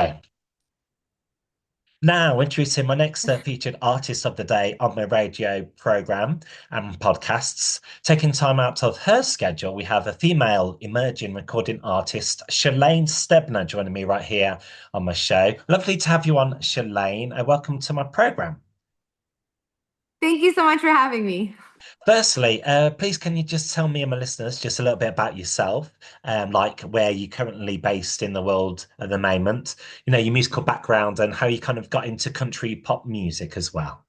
Okay. Now, introducing my next featured artist of the day on my radio program and podcasts. Taking time out of her schedule, we have a female emerging recording artist, Shalaine Stebner, joining me right here on my show. Lovely to have you on, Shalaine. Welcome to my program. Thank you so much for having me. Firstly, please can you just tell me and my listeners just a little bit about yourself, like where you're currently based in the world at the moment, your musical background and how you kind of got into country pop music as well.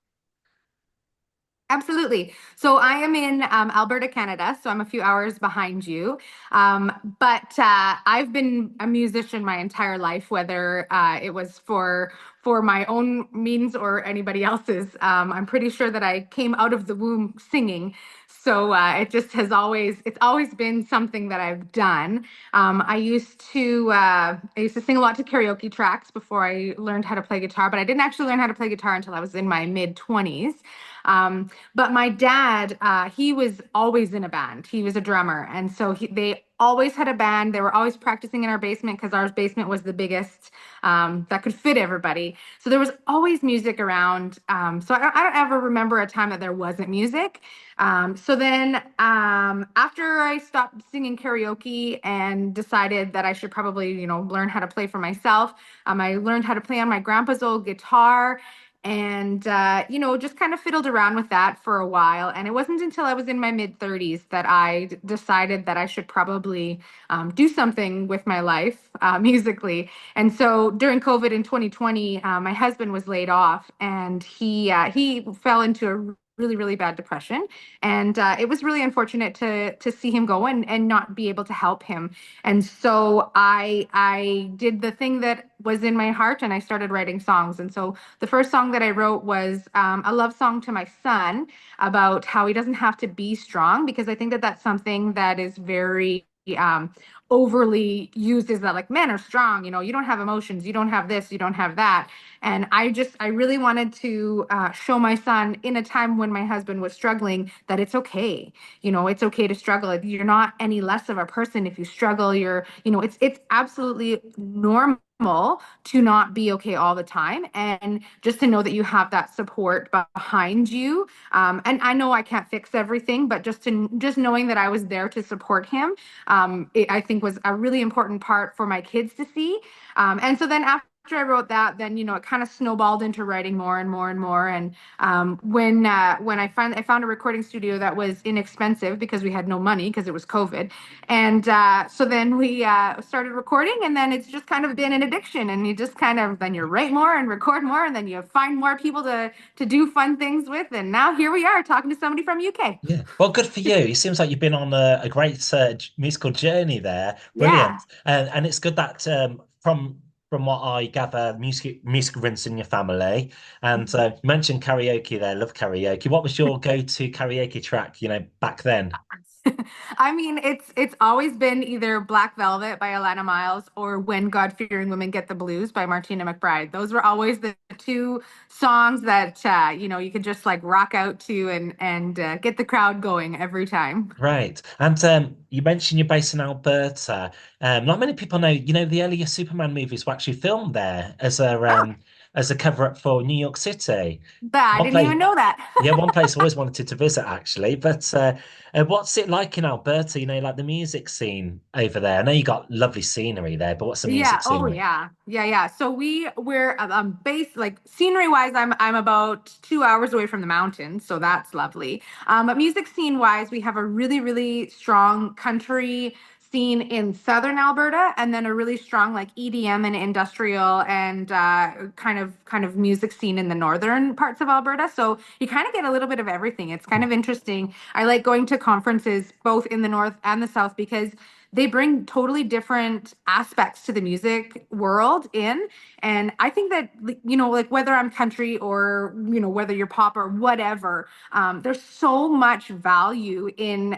Absolutely. So I am in Alberta, Canada. So I'm a few hours behind you. But I've been a musician my entire life, whether it was for my own means or anybody else's. I'm pretty sure that I came out of the womb singing. So it's always been something that I've done. I used to sing a lot to karaoke tracks before I learned how to play guitar, but I didn't actually learn how to play guitar until I was in my mid 20s. But my dad, he was always in a band. He was a drummer. And so they always had a band. They were always practicing in our basement because our basement was the biggest that could fit everybody. So there was always music around. So I don't ever remember a time that there wasn't music. So then after I stopped singing karaoke and decided that I should probably, learn how to play for myself, I learned how to play on my grandpa's old guitar and just kind of fiddled around with that for a while. And it wasn't until I was in my mid 30s that I decided that I should probably do something with my life musically. And so during COVID in 2020, my husband was laid off, and he fell into a really really bad depression, and it was really unfortunate to see him go and not be able to help him. And so I did the thing that was in my heart, and I started writing songs. And so the first song that I wrote was a love song to my son about how he doesn't have to be strong, because I think that that's something that is very overly used, is that like men are strong, you don't have emotions, you don't have this, you don't have that. And I really wanted to show my son in a time when my husband was struggling that it's okay. It's okay to struggle. You're not any less of a person if you struggle. It's absolutely normal to not be okay all the time, and just to know that you have that support behind you. And I know I can't fix everything, but just knowing that I was there to support him, I think was a really important part for my kids to see. And so then after I wrote that, then it kind of snowballed into writing more and more and more. And when I found a recording studio that was inexpensive because we had no money because it was COVID. And so then we started recording, and then it's just kind of been an addiction. And you just kind of then you write more and record more, and then you find more people to do fun things with. And now here we are talking to somebody from UK. Yeah. Well, good for you. It seems like you've been on a great musical journey there. Yeah. Brilliant. And it's good that from what I gather, music runs in your family. And you mentioned karaoke there. Love karaoke. What was your go-to karaoke track, back then? I mean, it's always been either Black Velvet by Alana Miles or When God-Fearing Women Get the Blues by Martina McBride. Those were always the two songs that you could just like rock out to and get the crowd going every time. Right. And you mentioned you're based in Alberta. Not many people know, the earlier Superman movies were actually filmed there Oh, as a cover-up for New York City. but I One didn't place, even know that. yeah, one place I always wanted to visit actually. But what's it like in Alberta? Like the music scene over there. I know you got lovely scenery there, but what's the music Yeah. scene Oh, like? yeah. Yeah. Yeah. So we're based like scenery wise. I'm about 2 hours away from the mountains, so that's lovely. But music scene wise, we have a really really strong country scene in southern Alberta, and then a really strong like EDM and industrial and kind of music scene in the northern parts of Alberta. So you kind of get a little bit of everything. It's kind of interesting. I like going to conferences both in the north and the south because they bring totally different aspects to the music world in. And I think that like whether I'm country or whether you're pop or whatever, there's so much value in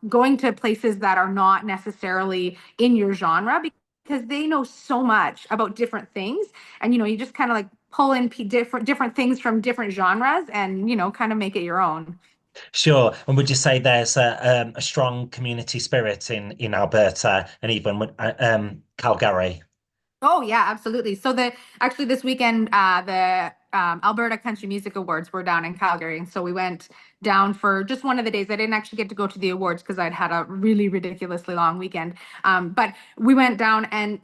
going to places that are not necessarily in your genre, because they know so much about different things. And you just kind of like pull in different things from different genres and kind of make it your own. Sure. And would you say there's a strong community spirit in Alberta and even Calgary? Oh yeah, absolutely. So the actually this weekend, the Alberta Country Music Awards were down in Calgary, and so we went down for just one of the days. I didn't actually get to go to the awards because I'd had a really ridiculously long weekend. But we went down, and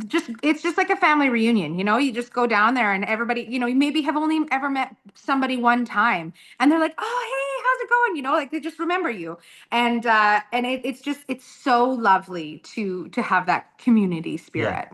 just it's just like a family reunion. You just go down there, and everybody, you maybe have only ever met somebody one time, and they're like, "Oh, hey, how's it going?" Like they just remember you, and it's so lovely to have that community Yeah. spirit.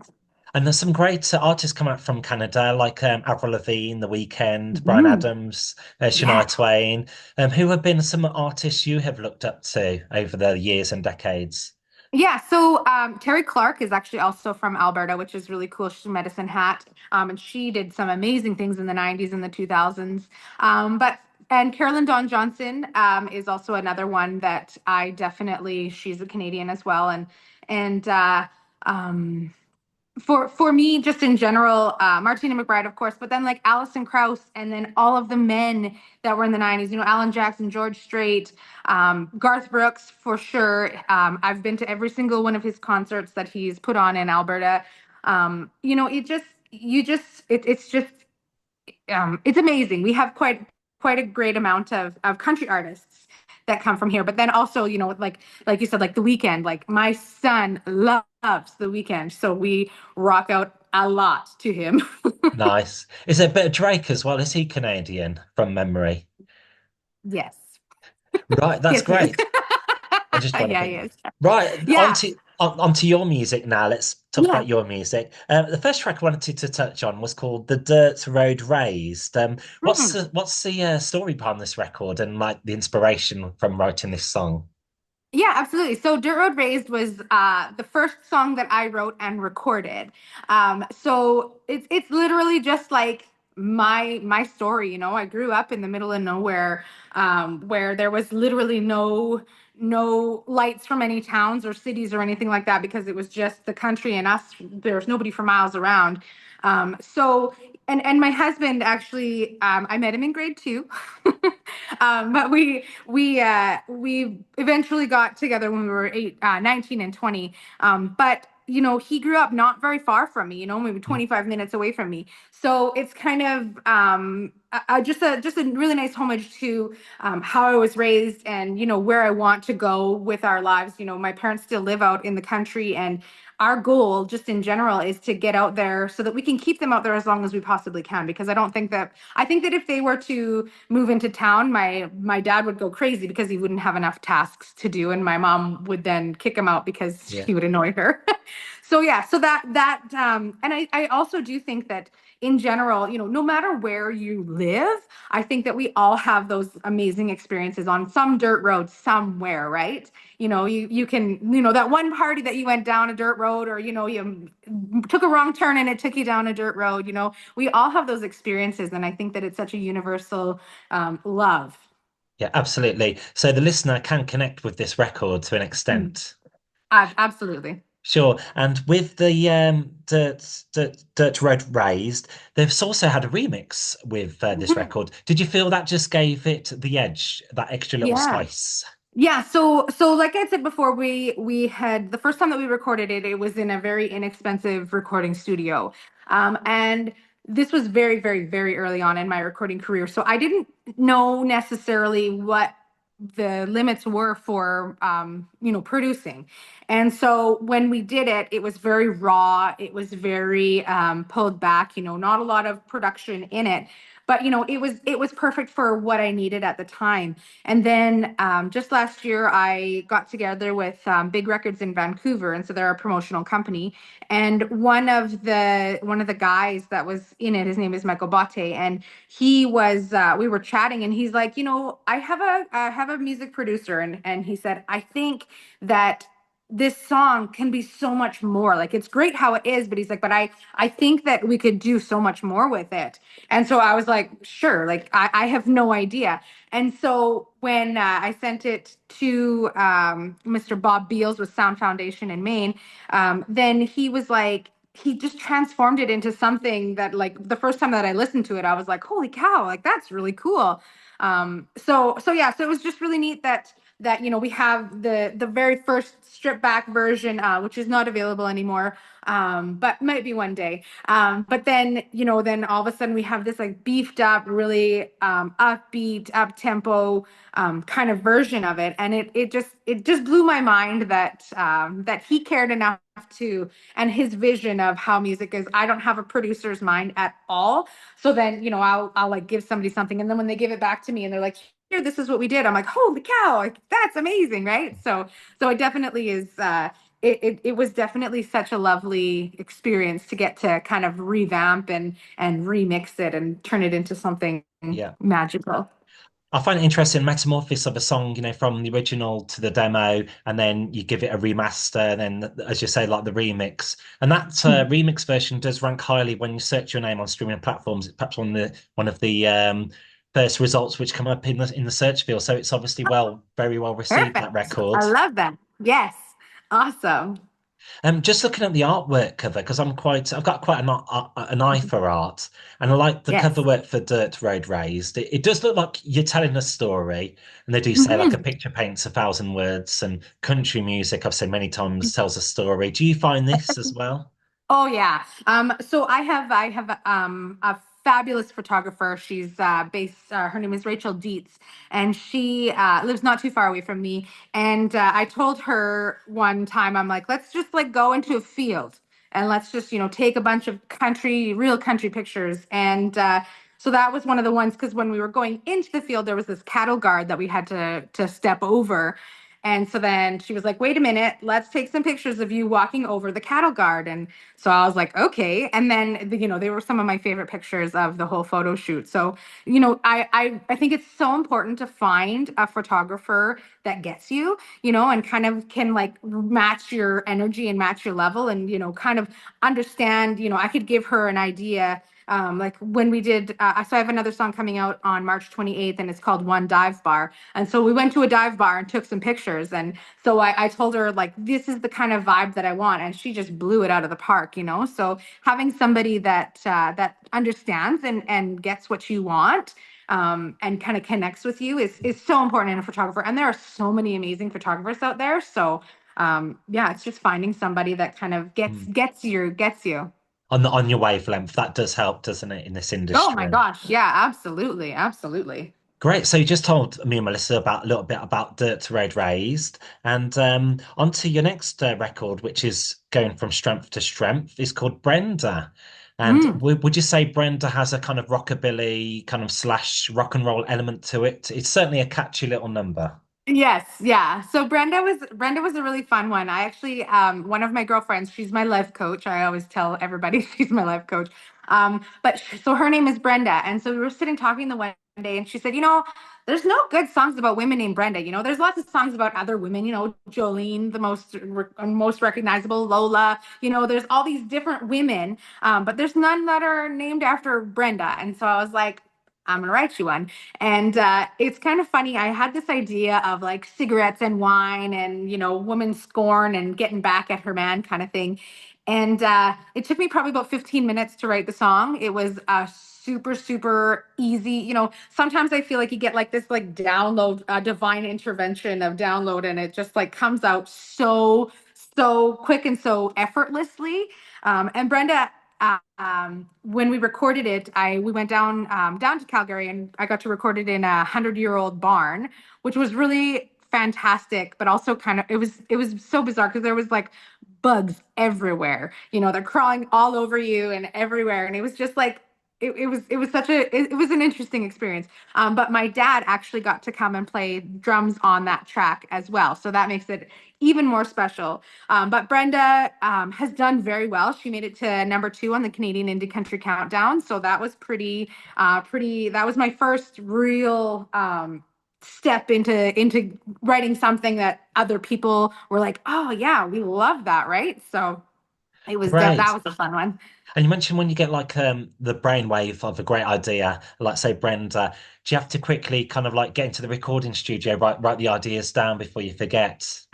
And there's some great artists come out from Canada, like Avril Lavigne, The Weeknd, Brian Mhm. Adams, Yeah. Shania Twain. Who have been some artists you have looked up to over the years and decades? Yeah. So Terry Clark is actually also from Alberta, which is really cool. She's a Medicine Hat. And she did some amazing things in the 90s and the 2000s. And Carolyn Dawn Johnson is also another one that she's a Canadian as well. And um, for me, just in general, Martina McBride, of course, but then like Alison Krauss, and then all of the men that were in the 90s, Alan Jackson, George Strait, Garth Brooks, for sure. I've been to every single one of his concerts that he's put on in Alberta. It's just it's amazing. We have quite a great amount of country artists that come from here. But then also, like you said, like The Weekend. Like my son loves The Weekend, so we rock out a lot to him. Nice. Is there a bit of Drake as well? Is he Canadian from memory? Yes, Right, that's yes, he is. great. I just trying to Yeah, he think. is. Right, Yeah, onto your music now. Let's talk yeah. about your music. The first track I wanted to touch on was called "The Dirt Road Raised." Mm. What's the story behind this record and like the inspiration from writing this song? Yeah, absolutely. So Dirt Road Raised was the first song that I wrote and recorded. So it's literally just like my story. I grew up in the middle of nowhere, where there was literally no lights from any towns or cities or anything like that, because it was just the country and us. There was nobody for miles around. So and my husband actually, I met him in grade two. But we eventually got together when we were 19 and 20. But he grew up not very far from me, maybe 25 minutes away from me. So it's kind of just a really nice homage to how I was raised, and where I want to go with our lives. My parents still live out in the country, and our goal just in general is to get out there so that we can keep them out there as long as we possibly can, because I think that if they were to move into town, my dad would go crazy because he wouldn't have enough tasks to do, and my mom would then kick him out because Yeah. he would annoy her. So yeah, so and I also do think that in general, no matter where you live, I think that we all have those amazing experiences on some dirt road somewhere, right? You can, that one party that you went down a dirt road, or you took a wrong turn and it took you down a dirt road. We all have those experiences, and I think that it's such a universal love. Yeah, absolutely. So the listener can connect with this record to an Mm. extent. Absolutely. Sure. And with the Dirt Road Raised, they've also had a remix with this Mhm. record. Did you feel that just gave it the edge, that extra little Yeah. spice? Yeah, so like I said before, we had the first time that we recorded it, it was in a very inexpensive recording studio. And this was very, very, very early on in my recording career. So I didn't know necessarily what the limits were for producing. And so when we did it, it was very raw, it was very pulled back, not a lot of production in it. But it was perfect for what I needed at the time. And then just last year, I got together with Big Records in Vancouver, and so they're a promotional company. And one of the guys that was in it, his name is Michael Botte, and he was. We were chatting, and he's like, I have a music producer, and he said, I think that this song can be so much more. Like it's great how it is, but he's like, but I think that we could do so much more with it. And so I was like, sure. Like I have no idea. And so when I sent it to Mr. Bob Beals with Sound Foundation in Maine, then he was like, he just transformed it into something that, like, the first time that I listened to it, I was like, holy cow, like that's really cool. So yeah, so it was just really neat that that we have the very first stripped back version, which is not available anymore, but might be one day. But then then all of a sudden we have this like beefed up, really upbeat, up tempo kind of version of it, and it just blew my mind that that he cared enough to, and his vision of how music is. I don't have a producer's mind at all. So then, I'll like give somebody something, and then when they give it back to me and they're like, "Here, this is what we did." I'm like, "Holy cow, like that's amazing," right? So it definitely is it was definitely such a lovely experience to get to kind of revamp and remix it and turn it into something Yeah. magical. I find it interesting metamorphosis of a song, from the original to the demo, and then you give it a remaster, and then, as you say, like the remix. And that remix version does rank highly when you search your name on streaming platforms. It's perhaps one of the first results which come up in the search field. So it's obviously very well received, that Perfect. I record. love that. Yes. Awesome. Just looking at the artwork cover, because I've got quite an eye for art, and I like the cover Yes. work for Dirt Road Raised. It does look like you're telling a story, and they do say like a Mhm. picture paints a thousand words, and country music, I've said many times, tells a story. Do you find this as well? Oh yeah. So I have a fabulous photographer. She's based. Her name is Rachel Dietz, and she lives not too far away from me. And I told her one time, I'm like, let's just like go into a field and let's just take a bunch of real country pictures. And so that was one of the ones, because when we were going into the field, there was this cattle guard that we had to step over. And so then she was like, wait a minute, let's take some pictures of you walking over the cattle guard. And so I was like, okay. And then, they were some of my favorite pictures of the whole photo shoot. So, I think it's so important to find a photographer that gets you, and kind of can like match your energy and match your level, and, kind of understand, I could give her an idea. Like when we did, so I have another song coming out on March 28th, and it's called One Dive Bar. And so we went to a dive bar and took some pictures. And so I told her, like, this is the kind of vibe that I want. And she just blew it out of the park. So having somebody that understands and gets what you want, and kind of connects with you is so important in a photographer. And there are so many amazing photographers out there. So yeah, it's just finding somebody that kind of Mm. gets you. On your wavelength, that does help, doesn't it, in this Oh my industry? gosh. Yeah, absolutely. Absolutely. Great. So you just told me and Melissa about a little bit about Dirt Road Raised, and on to your next record, which is going from strength to strength, is called Brenda. And Mm. would you say Brenda has a kind of rockabilly kind of slash rock and roll element to it? It's certainly a catchy little number. Yes, yeah. So Brenda was a really fun one. I actually one of my girlfriends, she's my life coach. I always tell everybody she's my life coach. So her name is Brenda, and so we were sitting talking the one day, and she said, there's no good songs about women named Brenda. There's lots of songs about other women. Jolene, the most recognizable, Lola. There's all these different women, but there's none that are named after Brenda. And so I was like, I'm gonna write you one. And it's kind of funny. I had this idea of like cigarettes and wine and, woman scorn and getting back at her man kind of thing. And it took me probably about 15 minutes to write the song. It was super, super easy. Sometimes I feel like you get like this like download, divine intervention of download, and it just like comes out so quick and so effortlessly. And Brenda, when we recorded it, we went down to Calgary, and I got to record it in a 100-year-old barn, which was really fantastic, but also kind of it was so bizarre because there was like bugs everywhere. They're crawling all over you and everywhere, and it was just like it was it was an interesting experience. But my dad actually got to come and play drums on that track as well, so that makes it even more special. But Brenda has done very well. She made it to number 2 on the Canadian Indie Country Countdown, so that was pretty. That was my first real step into writing something that other people were like, "Oh yeah, we love that," right? So that Great. was a fun one. And you mentioned when you get like the brainwave of a great idea, like say Brenda, do you have to quickly kind of like get into the recording studio, write the ideas down before you forget?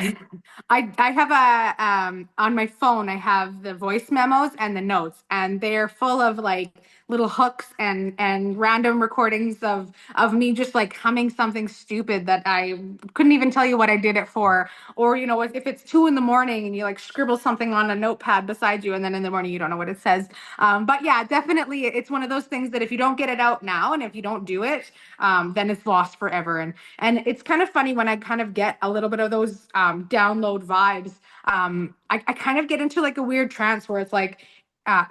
I have a on my phone I have the voice memos and the notes, and they're full of like little hooks and random recordings of me just like humming something stupid that I couldn't even tell you what I did it for. Or if it's 2 in the morning and you like scribble something on a notepad beside you, and then in the morning you don't know what it says. But yeah, definitely it's one of those things that if you don't get it out now and if you don't do it, then it's lost forever. And it's kind of funny when I kind of get a little bit of those download vibes. I kind of get into like a weird trance where it's like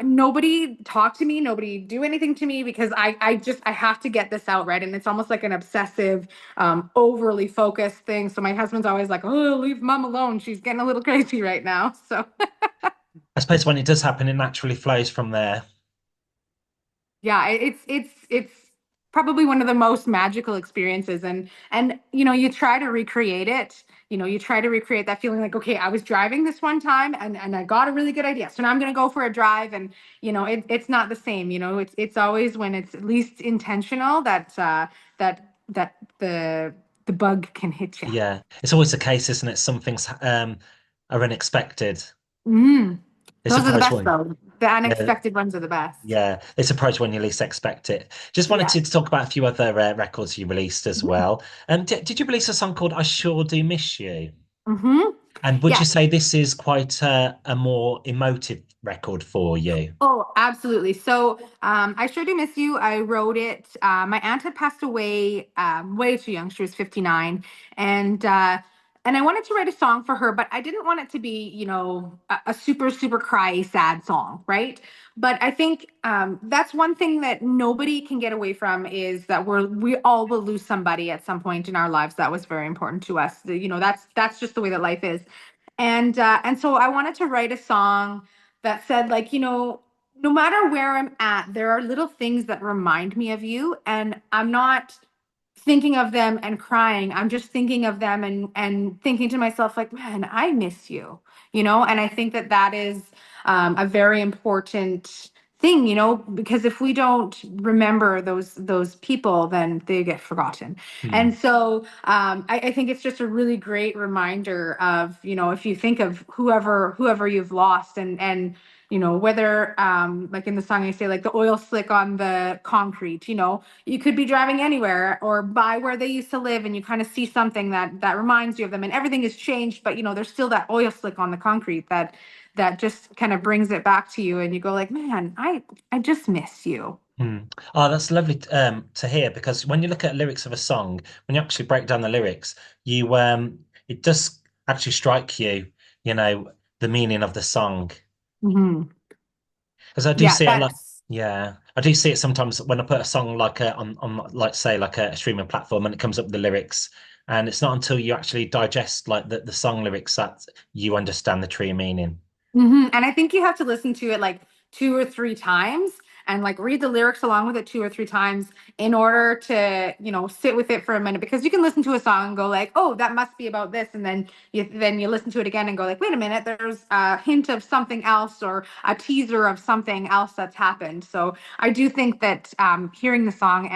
nobody talk to me, nobody do anything to me because I have to get this out, right? And it's almost like an obsessive, overly focused thing. So my husband's always like, "Oh, leave mom alone. She's getting a little crazy right now." So I suppose when it does happen, it naturally flows from there. yeah, it's probably one of the most magical experiences, and you try to recreate it. You try to recreate that feeling like, okay, I was driving this one time and I got a really good idea, so now I'm going to go for a drive. And it's not the same. It's always when it's least intentional that that the bug can hit you. Yeah, it's always the case, isn't it? Some things are unexpected. Mm. They Those are the surprise best one. though. The Yeah, unexpected ones are the best. yeah, they surprise when you least expect it. Just wanted Yeah. to talk about a few other records you released as well. Did you release a song called "I Sure Do Miss You"? Mm-hmm. And would you Yeah. say this is quite a more emotive record for you? Oh, absolutely. So, I sure do miss you. I wrote it. My aunt had passed away way too young. She was 59, and and I wanted to write a song for her, but I didn't want it to be, a super super cry sad song, right? But I think that's one thing that nobody can get away from is that we all will lose somebody at some point in our lives that was very important to us. That's just the way that life is, and so I wanted to write a song that said like no matter where I'm at, there are little things that remind me of you. And I'm not thinking of them and crying. I'm just thinking of them and thinking to myself, like, man, I miss you. And I think that that is a very important thing, because if we don't remember those people, then they get forgotten. Hmm. And so I think it's just a really great reminder of, if you think of whoever you've lost, and whether like in the song I say like the oil slick on the concrete, you could be driving anywhere or by where they used to live, and you kind of see something that reminds you of them, and everything has changed, but there's still that oil slick on the concrete that just kind of brings it back to you, and you go like, man, I just miss you. Hmm. Oh, that's lovely to hear because when you look at lyrics of a song, when you actually break down the lyrics, you it does actually strike you, you know, the meaning of the song. Hmm. Because I do Yeah, see it like, that's yeah, I do see it sometimes when I put a song like on like say like a streaming platform and it comes up with the lyrics, and it's not until you actually digest like the song lyrics that you understand the true meaning. And I think you have to listen to it like 2 or 3 times and like read the lyrics along with it 2 or 3 times in order to, sit with it for a minute, because you can listen to a song and go like, oh, that must be about this. And then you listen to it again and go like, wait a minute, there's a hint of something else or a teaser of something else that's happened. So I do think that hearing the song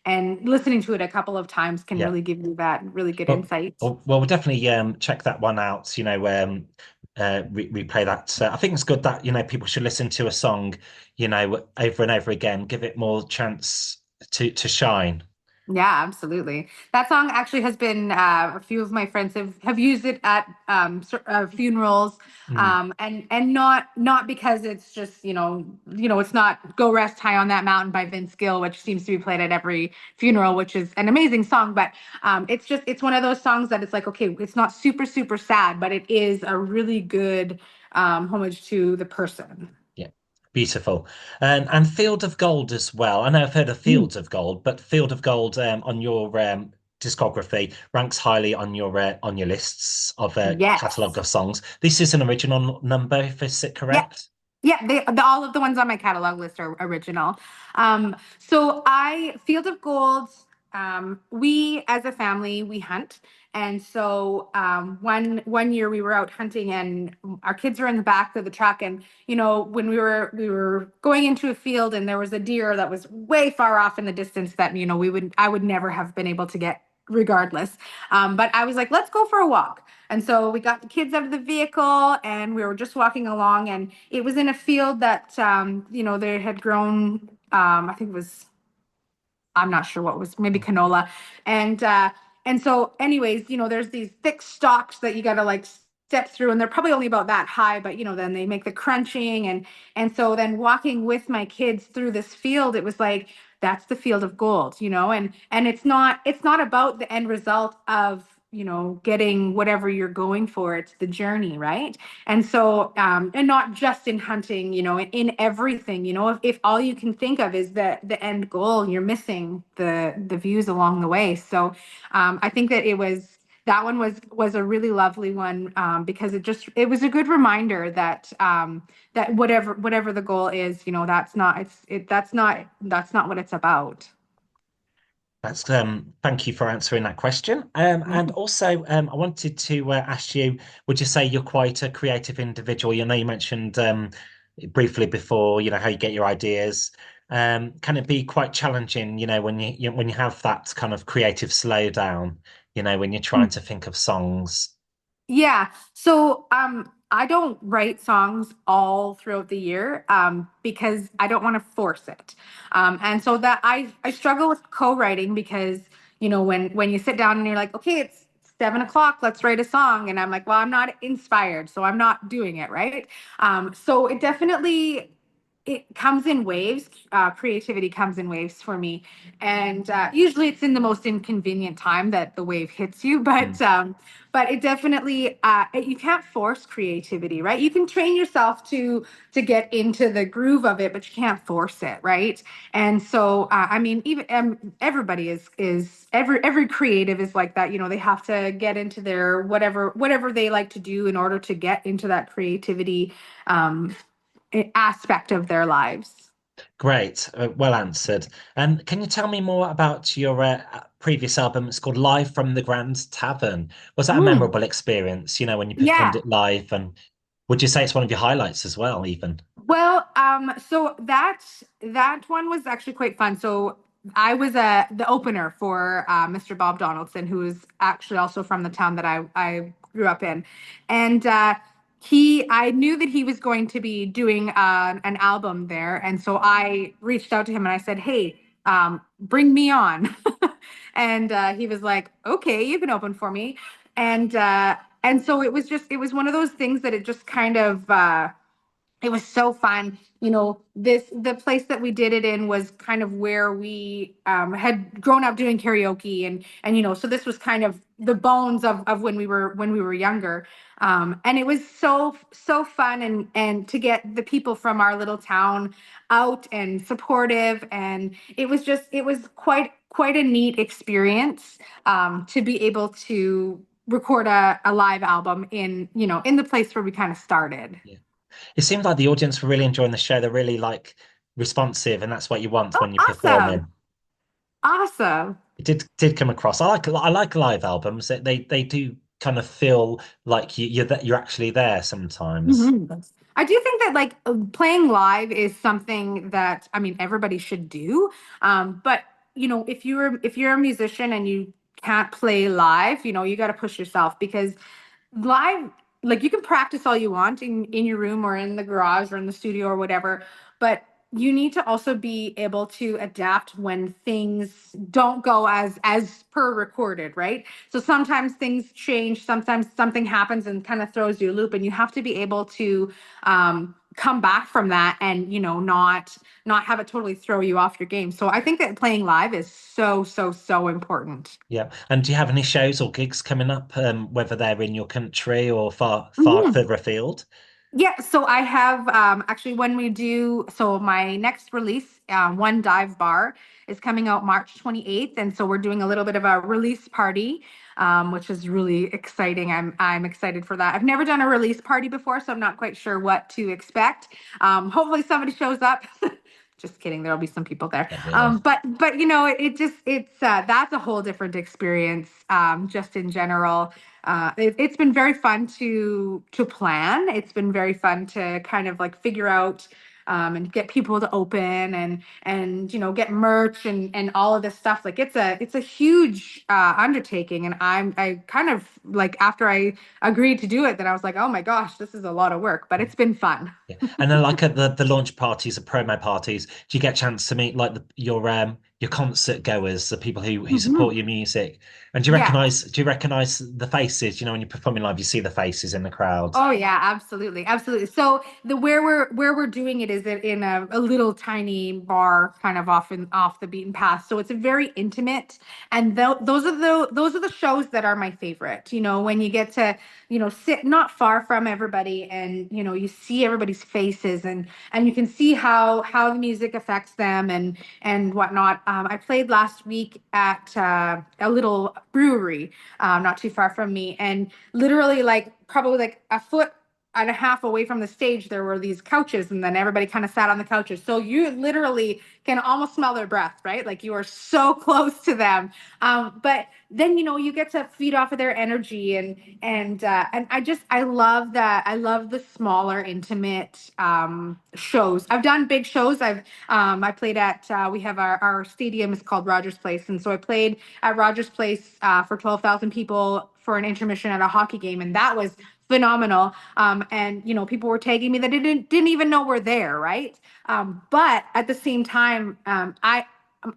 and listening to it a couple of times can Yeah. really give you that really good Well, insight. we'll definitely check that one out. Replay that. I think it's good that people should listen to a song, over and over again, give it more chance to shine. Yeah, absolutely. That song actually has been a few of my friends have used it at funerals, Mm, and not because it's just it's not "Go Rest High on That Mountain" by Vince Gill, which seems to be played at every funeral, which is an amazing song. But it's one of those songs that it's like, okay, it's not super super sad, but it is a really good homage to the person. yeah, beautiful. And Field of Gold as well. I know I've heard of Mm. Fields of Gold, but Field of Gold on your discography ranks highly on your lists of catalogue Yes. of songs. This is an original number, if is it Yeah. correct? Yeah, all of the ones on my catalog list are original. So I Field of Gold. We as a family we hunt, and so one year we were out hunting, and our kids were in the back of the truck, and when we were going into a field, and there was a deer that was way far off in the distance that I would never have been able to get regardless. But I was like, let's go for a walk. And so we got the kids out of the vehicle, and we were just walking along, and it was in a field that they had grown. I think it was, I'm not sure what was, maybe canola. And so anyways, there's these thick stalks that you gotta like step through, and they're probably only about that high, but then they make the crunching. And so then walking with my kids through this field, it was like that's the field of gold, and it's not about the end result of getting whatever you're going for. It's the journey, right? And so, and not just in hunting, in everything, if all you can think of is the end goal, you're missing the views along the way. So, I think that that one was a really lovely one, because it was a good reminder that that whatever the goal is, that's not what it's about. That's thank you for answering that question. And also, I wanted to ask you, would you say you're quite a creative individual? You mentioned briefly before, how you get your ideas. Can it be quite challenging, when you have that kind of creative slowdown, when you're trying to think of songs? Yeah. So I don't write songs all throughout the year, because I don't want to force it. And so that I struggle with co-writing because, when you sit down and you're like, okay, it's 7 o'clock, let's write a song. And I'm like, well, I'm not inspired, so I'm not doing it, right? So it comes in waves. Creativity comes in waves for me, and usually it's in the most inconvenient time that the wave hits you. Mm. But it definitely, you can't force creativity, right? You can train yourself to get into the groove of it, but you can't force it, right? And so, I mean, even everybody is every creative is like that. They have to get into their whatever they like to do in order to get into that creativity. Um, Aspect of their lives. Great, well answered. Can you tell me more about your previous album? It's called Live from the Grand Tavern. Was that a Mm, memorable experience, when you performed yeah. it live? And would you say it's one of your highlights as well, even? Well, so that one was actually quite fun. So I was the opener for Mr. Bob Donaldson, who is actually also from the town that I grew up in, and I knew that he was going to be doing an album there, and so I reached out to him and I said, "Hey, bring me on," and he was like, "Okay, you can open for me," and so it was one of those things that it just kind of. It was so fun. The place that we did it in was kind of where we had grown up doing karaoke, and so this was kind of the bones of when we were younger. And it was so fun, and to get the people from our little town out and supportive, and it was quite a neat experience, to be able to record a live album in the place where we kind of started. Yeah. It seemed like the audience were really enjoying the show. They're really like responsive, and that's what you want Oh, when you're awesome. performing. Awesome. It did come across. I like live albums. They do kind of feel like you're actually there sometimes. Mhm. I do think that like playing live is something that I mean everybody should do. But if you're a musician and you can't play live, you got to push yourself because live, like you can practice all you want in your room or in the garage or in the studio or whatever, but you need to also be able to adapt when things don't go as per recorded, right? So sometimes things change, sometimes something happens and kind of throws you a loop, and you have to be able to come back from that and not have it totally throw you off your game. So I think that playing live is so important. Yeah. And do you have any shows or gigs coming up, whether they're in your country or far Mhm. further afield? Yeah, so I have actually when we do so my next release, One Dive Bar, is coming out March 28th, and so we're doing a little bit of a release party, which is really exciting. I'm excited for that. I've never done a release party before, so I'm not quite sure what to expect. Hopefully somebody shows up Just kidding. There'll be some people there. Don't worry. But that's a whole different experience. Just in general, it's been very fun to plan. It's been very fun to kind of like figure out and get people to open and get merch and all of this stuff. Like it's a huge undertaking, and I kind of like after I agreed to do it, then I was like, oh my gosh, this is a lot of work, but it's been fun. Yeah. And then like at the launch parties, the promo parties, do you get a chance to meet like your concert goers, the people who support Mhm. your music? And Yeah. do you recognize the faces? You know, when you're performing live, you see the faces in the crowd. Oh yeah, absolutely, absolutely. So the where we're doing it is in a little tiny bar, kind of off the beaten path. So it's a very intimate, and those are the shows that are my favorite. When you get to sit not far from everybody, and you see everybody's faces, and you can see how the music affects them and whatnot. I played last week at a little brewery, not too far from me, and literally like probably like a foot and a half away from the stage there were these couches, and then everybody kind of sat on the couches, so you literally can almost smell their breath, right? Like you are so close to them. But then you get to feed off of their energy, and I love that. I love the smaller intimate shows. I've done big shows. I played at we have our stadium is called Rogers Place, and so I played at Rogers Place for 12,000 people for an intermission at a hockey game, and that was phenomenal. And people were tagging me that didn't even know we're there, right? But at the same time, I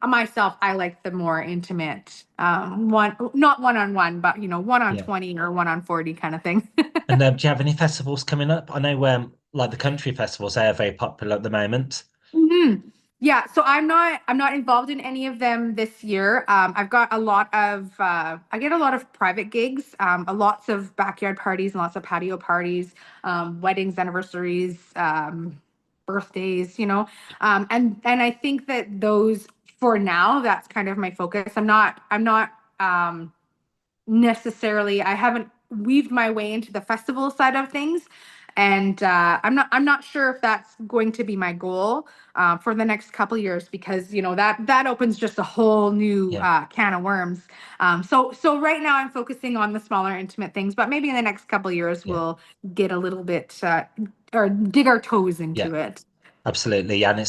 myself I like the more intimate one, not one on one, but one on Yeah. 20 or one on 40 kind of thing. And do you have any festivals coming up? I know like the country festivals, they are very popular at the moment. hmm Yeah, so I'm not involved in any of them this year. I've got a lot of I get a lot of private gigs, lots of backyard parties and lots of patio parties, weddings, anniversaries, birthdays, and I think that those for now that's kind of my focus. I'm not necessarily I haven't weaved my way into the festival side of things, and I'm not sure if that's going to be my goal for the next couple years, because that opens just a whole new Yeah. can of worms. So right now I'm focusing on the smaller intimate things, but maybe in the next couple years Yeah. we'll get a little bit or dig our toes Yeah. into it. Absolutely. And it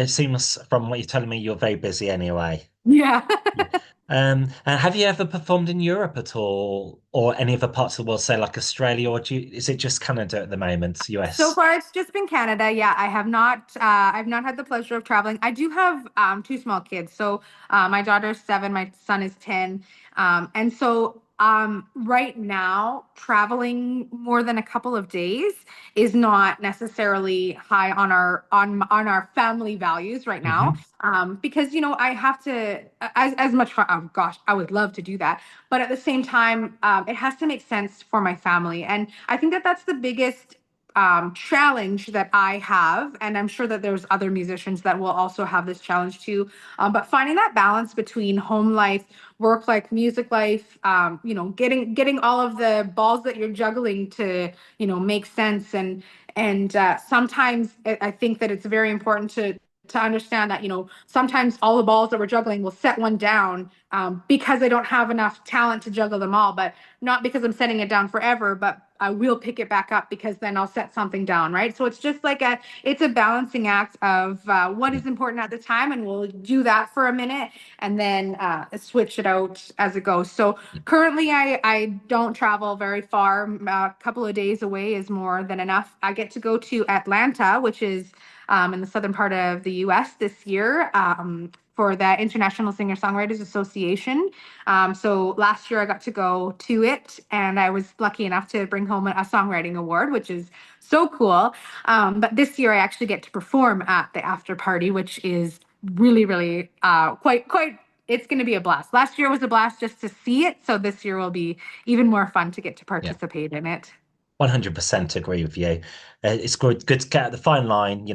seems from what you're telling me, you're very busy anyway. Yeah. Yeah. And have you ever performed in Europe at all, or any other parts of the world, say like Australia, or is it just Canada at the moment, So US? far, it's just been Canada. Yeah, I have not. I've not had the pleasure of traveling. I do have two small kids. So my daughter's 7, my son is 10, and so right now, traveling more than a couple of days is not necessarily high on our family values right now. Hmm. Because I have to as much. Oh gosh, I would love to do that, but at the same time, it has to make sense for my family, and I think that that's the biggest challenge that I have, and I'm sure that there's other musicians that will also have this challenge too. But finding that balance between home life, work life, music life, getting all of the balls that you're juggling to make sense, and sometimes I think that it's very important to understand that sometimes all the balls that we're juggling will set one down because I don't have enough talent to juggle them all, but not because I'm setting it down forever, but I will pick it back up because then I'll set something down, right? So it's just like it's a balancing act of what Yeah. is important at the time, and we'll do that for a minute and then switch it out as it goes. So currently, I don't travel very far. A couple of days away is more than enough. I get to go to Atlanta, which is in the southern part of the U.S. this year. For the International Singer-Songwriters Association. So last year I got to go to it, and I was lucky enough to bring home a songwriting award, which is so cool. But this year I actually get to perform at the after party, which is really, really quite. It's going to be a blast. Last year was a blast just to see it, so this year will be even more fun to get to Yeah. participate in it. 100% agree with you. It's good to get at the fine line,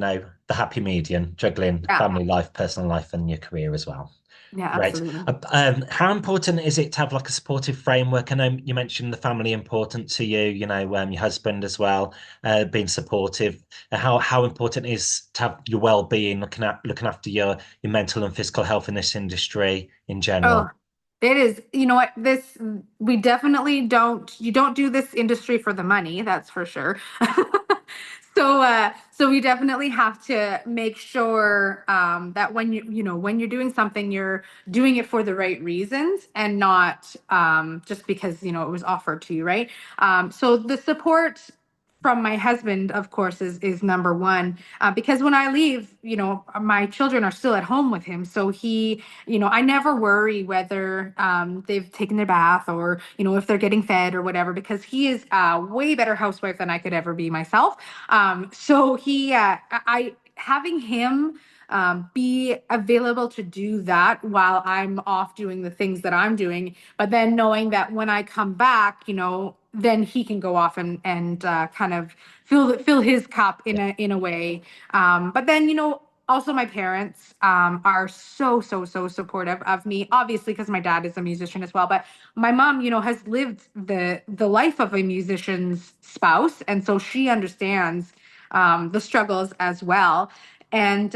the happy median, juggling Yeah. family life, personal life, and your career as well. Yeah, Great. absolutely. How important is it to have like a supportive framework? I know you mentioned the family important to you, your husband as well, being supportive. How important is to have your well-being, looking after your mental and physical health in this industry in Oh, general? it is. You know what? We definitely you don't do this industry for the money, that's for sure. So we definitely have to make sure that when you're doing something, you're doing it for the right reasons and not just because, it was offered to you, right? So the support from my husband, of course, is number one, because when I leave, my children are still at home with him. So I never worry whether they've taken their bath or, if they're getting fed or whatever, because he is a way better housewife than I could ever be myself. So having him be available to do that while I'm off doing the things that I'm doing, but then knowing that when I come back, then he can go off and kind of fill his cup Yeah, in a way. But then, also my parents are so supportive of me, obviously because my dad is a musician as well, but my mom, has lived the life of a musician's spouse, and so she understands the struggles as well. And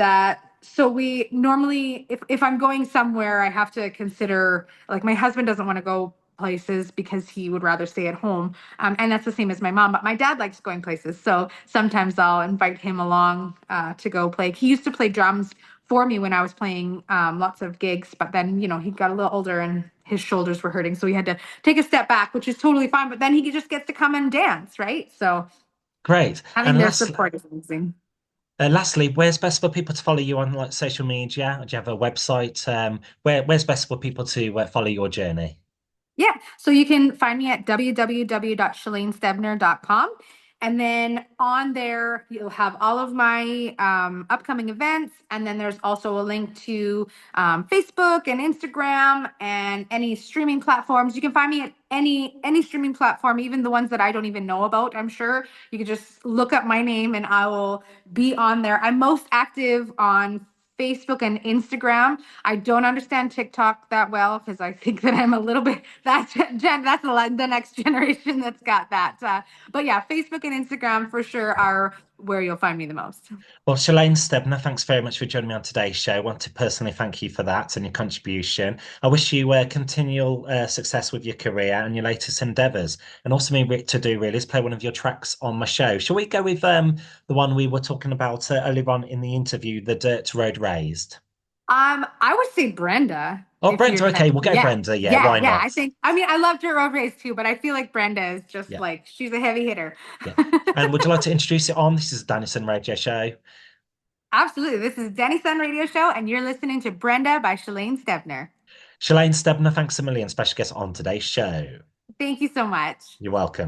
so we normally, if I'm going somewhere, I have to consider, like, my husband doesn't want to go places because he would rather stay at home. And that's the same as my mom, but my dad likes going places. So sometimes I'll invite him along to go play. He used to play drums for me when I was playing lots of gigs, but then, he got a little older and his shoulders were hurting. So he had to take a step back, which is totally fine. But then he just gets to come and dance, right? So great. having And their lastly, support is amazing. where's best for people to follow you on like social media? Do you have a website? Where's best for people to follow your journey? Yeah. So you can find me at www.shalainestebner.com. And then on there, you'll have all of my upcoming events. And then there's also a link to Facebook and Instagram and any streaming platforms. You can find me at any streaming platform, even the ones that I don't even know about. I'm sure you can just look up my name and I will be on there. I'm most active on Facebook and Instagram. I don't understand TikTok that well because I think that I'm a little bit that's the next generation that's got that. But yeah, Facebook and Instagram for sure are where you'll find me the most. Well, Shalaine Stebner, thanks very much for joining me on today's show. I want to personally thank you for that and your contribution. I wish you continual success with your career and your latest endeavours. And also, me to do really is play one of your tracks on my show. Shall we go with the one we were talking about earlier on in the interview, The Dirt Road Raised? I would say Brenda. Oh, If you're Brenda, gonna, okay, we'll go yeah, Brenda. Yeah, why I not? think. I mean, I loved her road race too, but I feel like Brenda is just Yeah, like she's a heavy hitter. yeah. And would you like to introduce it on? This is Dennison Radio Show. Absolutely. This is Denny Sun Radio Show, and you're listening to Brenda by Shalaine Stebner. Shalaine Stebner, thanks a million. Special guest on today's show. Thank you so much. You're welcome.